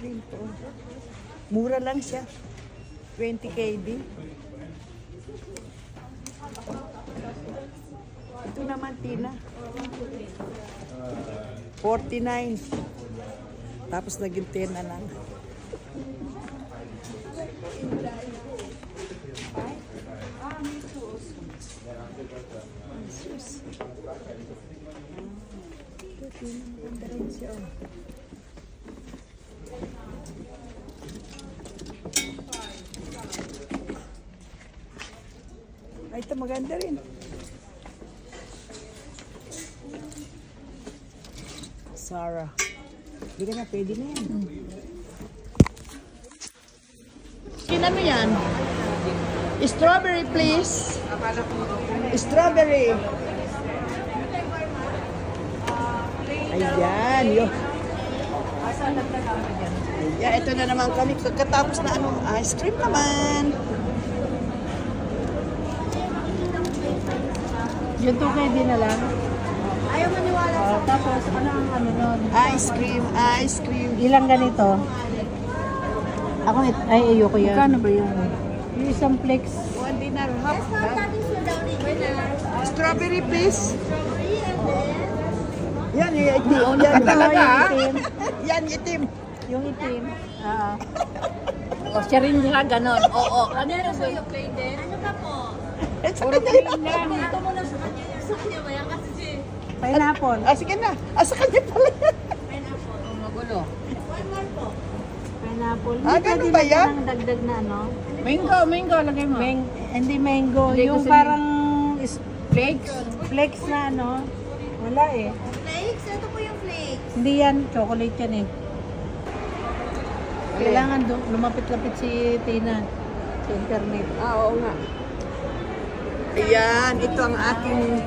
rin to. Mura lang siya. 20 KD. Ito naman, Tina. 49. Tapos naging 10 na lang. Ay, ito maganda rin. Sarah. Hindi ka na, pwede na yan. Kina mo yan? Strawberry, please. Strawberry. Ayan, yun. Ayan, ito na naman kami. Katapos na ano, ice cream naman. Yun to kayo din na lang. Ayaw maniwala sa tapos, ano ang ano nun? ice cream, ice cream. Ilang ganito? Ako, ay, ayoko yan. Kano ba yun? Yung isang flex. 1 dinar, half. Strawberry, please. Yan, yung itim. Yan, talaga, yan, itim. Yung itim. O, siya rin nga ganon. Oo. Ano na sa'yo, Clayden? Ano ka po? Sa kanya yan. Ito mo na sa kanya. Sa kanya ba yan? Kasi si... Pineapple. Sige na. Sa kanya pala yan. Pineapple. Magulo. One more po. Pineapple. Ganun ba yan? Ng dagdag na ano? Mango, lagay mo. Hindi mango. Hindi, yung kasi parang flakes. Flakes na ano. Wala eh. Flakes? Ito po yung flakes. Hindi yan. Chocolate yan eh. Kailangan lumapit-lapit si Tina sa internet. Oo nga. Ayan, ito ang ating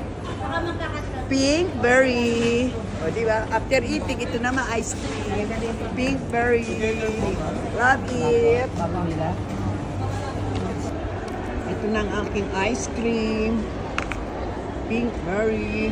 pink berry. O, diba? After eating, ito naman ice cream. Pink berry. Love it. Ito na ang aking ice cream. Pink berry.